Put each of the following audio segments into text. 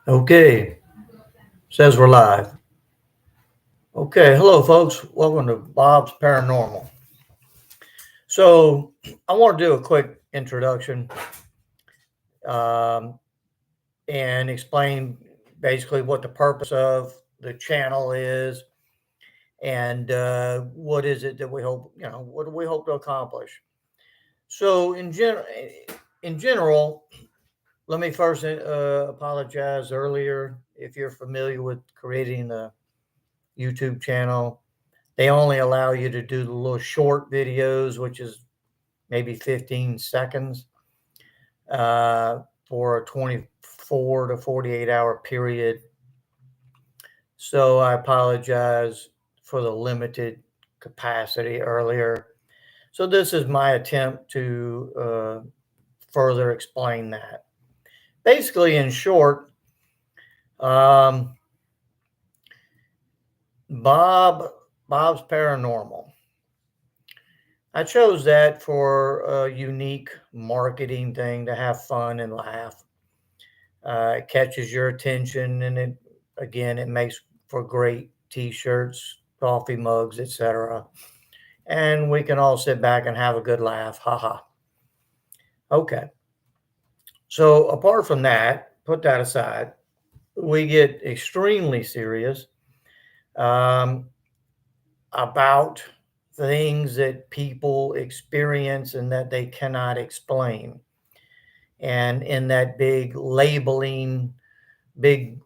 Okay, says we're live. Okay, hello, folks. Welcome to Bob's Paranormal. So, I want to do a quick introduction um, and explain basically what the purpose of the channel is and what is it that we hope, what do we hope to accomplish. So, in general, let me first apologize earlier if you're familiar with creating a YouTube channel. They only allow you to do the little short videos, which is maybe 15 seconds for a 24 to 48-hour period. So I apologize for the limited capacity earlier. So this is my attempt to further explain that. Basically, in short, um, Bob Bob's Paranormal. I chose that for a unique marketing thing to have fun and laugh. It catches your attention, and it makes for great T-shirts, coffee mugs, etc. And we can all sit back and have a good laugh. Haha. Okay. So apart from that, put that aside. We get extremely serious um, about things that people experience and that they cannot explain. And in that big labeling, big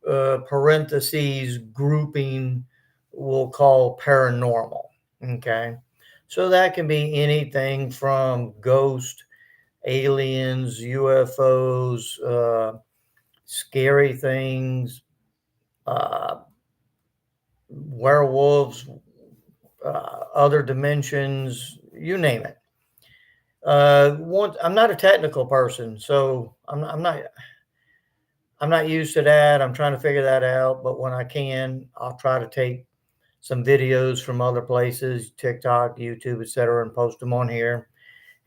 parentheses grouping, we'll call paranormal. Okay. So that can be anything from ghost, aliens, UFOs, scary things, uh, werewolves, other dimensions, you name it. I'm not a technical person, so I'm not used to that. I'm trying to figure that out, but when I can, I'll try to take some videos from other places, TikTok, YouTube, etc., and post them on here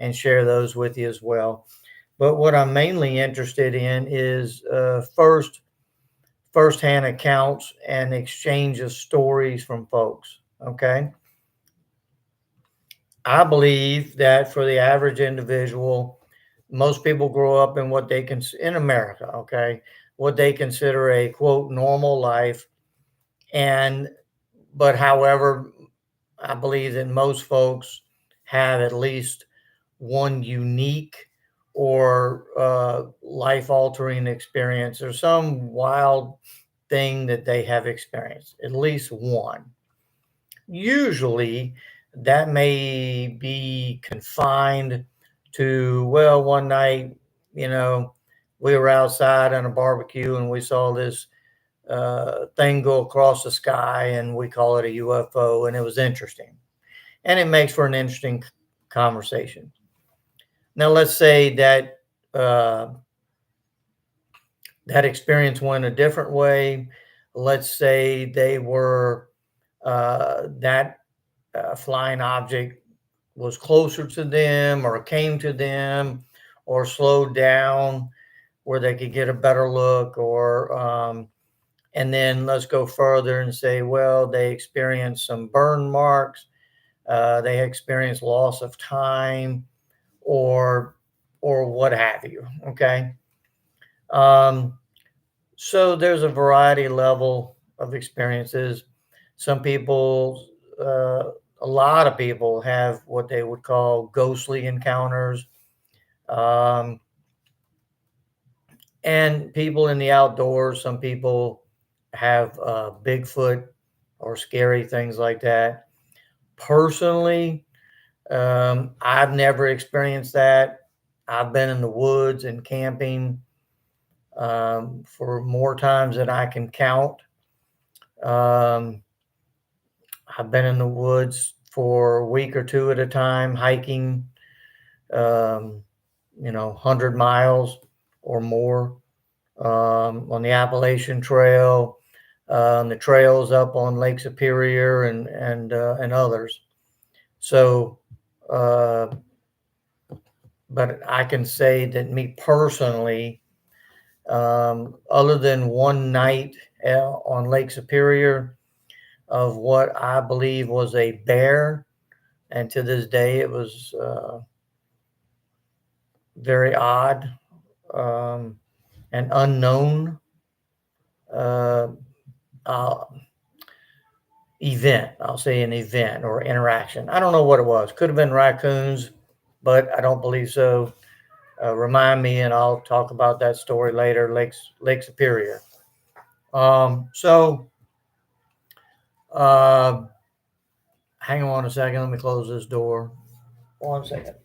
and share those with you as well. But what I'm mainly interested in is firsthand accounts and exchange of stories from folks. Okay, I believe that for the average individual, most people grow up in what they can in America. Okay, what they consider a quote normal life, and but however, I believe that most folks have at least one unique or life altering experience or some wild thing that they have experienced, at least one. Usually, that may be confined to, well, one night, you know, we were outside on a barbecue and we saw this thing go across the sky and we call it a UFO, and it was interesting. And it makes for an interesting conversation. Now, let's say that uh, that experience went a different way. Let's say they were that flying object was closer to them or came to them or slowed down where they could get a better look or and then let's go further and say, well, they experienced some burn marks, they experienced loss of time, or what have you. Okay, um, so there's a variety level of experiences. Some people, a lot of people have what they would call ghostly encounters. Um, and people in the outdoors, some people have Bigfoot or scary things like that. Personally, I've never experienced that. I've been in the woods and camping for more times than I can count. Um, I've been in the woods for a week or two at a time, hiking, um, 100 miles or more on the Appalachian Trail, the trails up on Lake Superior, and others. So, uh, but I can say that me personally, other than one night on Lake Superior of what I believe was a bear. And to this day, it was very odd and unknown uh, uh, event. I'll say an event or interaction. I don't know what it was. Could have been raccoons, but I don't believe so. Remind me, and I'll talk about that story later. Lake Superior. So, uh, hang on a second. Let me close this door. 1 second.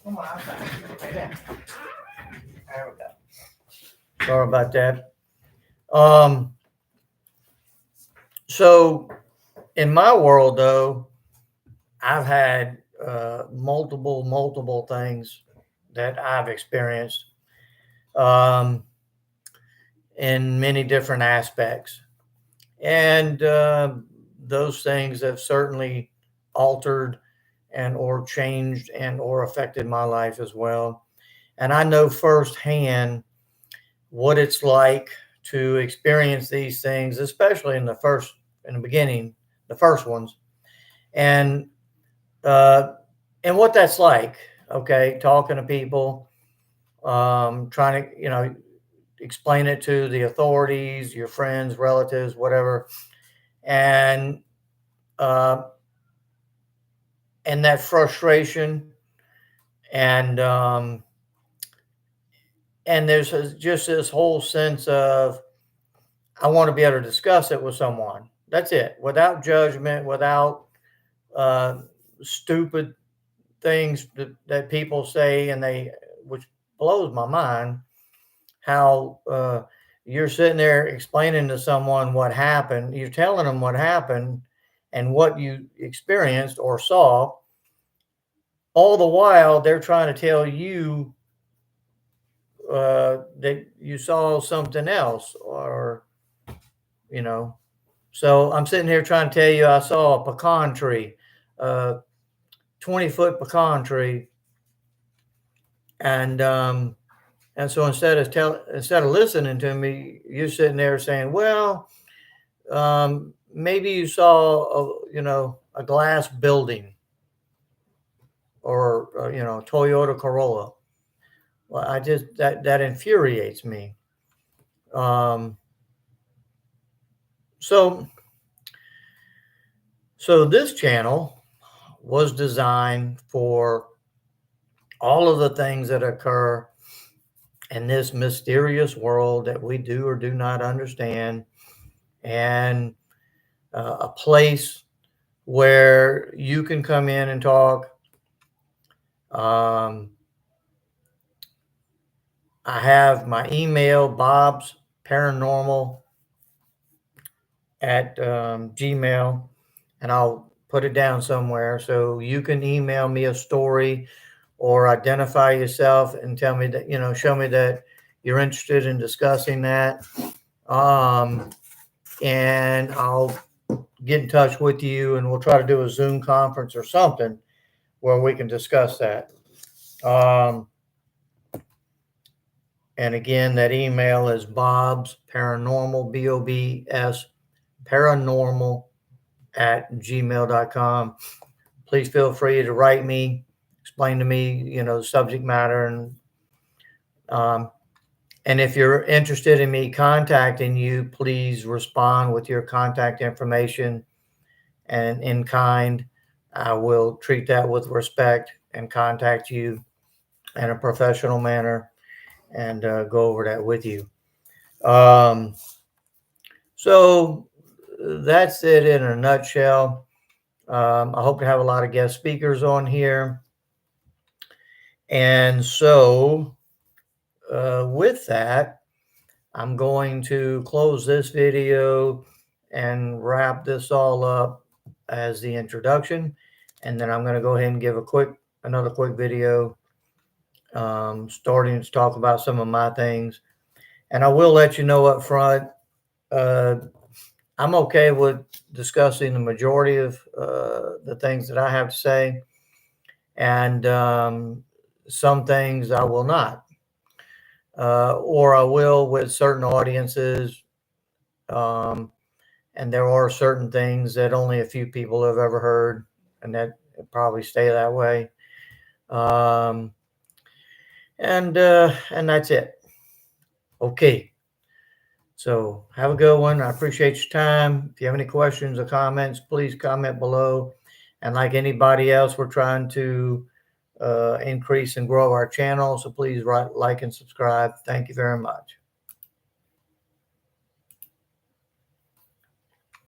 Come on outside. Right there. There we go. Sorry about that. So in my world, though, I've had multiple things that I've experienced um, in many different aspects, and those things have certainly altered and or changed and or affected my life as well. And I know firsthand what it's like to experience these things, especially in the beginning, the first ones, and uh, and what that's like. Okay, talking to people, trying to explain it to the authorities, your friends, relatives, whatever, and uh, and that frustration and there's just this whole sense of I want to be able to discuss it with someone. That's it, without judgment, without uh, stupid things that people say, and which blows my mind, how you're sitting there explaining to someone what happened. You're telling them what happened and what you experienced or saw. All the while, they're trying to tell you that you saw something else, or you know. So I'm sitting here trying to tell you I saw a pecan tree, a 20-foot pecan tree, and so instead of listening to me, you're sitting there saying, "Well, maybe you saw a glass building, or Toyota Corolla." Well, I just that infuriates me. Um, so this channel was designed for all of the things that occur in this mysterious world that we do or do not understand, and a place where you can come in and talk. I have my email, Bob's Paranormal at Gmail, and I'll put it down somewhere so you can email me a story or identify yourself and tell me that, show me that you're interested in discussing that. And I'll get in touch with you, and we'll try to do a Zoom conference or something where we can discuss that. And again, that email is Bob's Paranormal, BOBS Paranormal at gmail.com. Please feel free to write me, explain to me, the subject matter, and if you're interested in me contacting you, please respond with your contact information, and in kind. I will treat that with respect and contact you in a professional manner, and go over that with you. So that's it in a nutshell. I hope to have a lot of guest speakers on here. And so with that, I'm going to close this video and wrap this all up as the introduction. And then I'm going to go ahead and give another quick video starting to talk about some of my things. And I will let you know up front, I'm okay with discussing the majority of the things that I have to say, and some things I will not. or I will with certain audiences. Um, and there are certain things that only a few people have ever heard, and that will probably stay that way. Um, and that's it. Okay. So have a good one. I appreciate your time. If you have any questions or comments, please comment below. And like anybody else, we're trying to increase and grow our channel. So please like and subscribe. Thank you very much.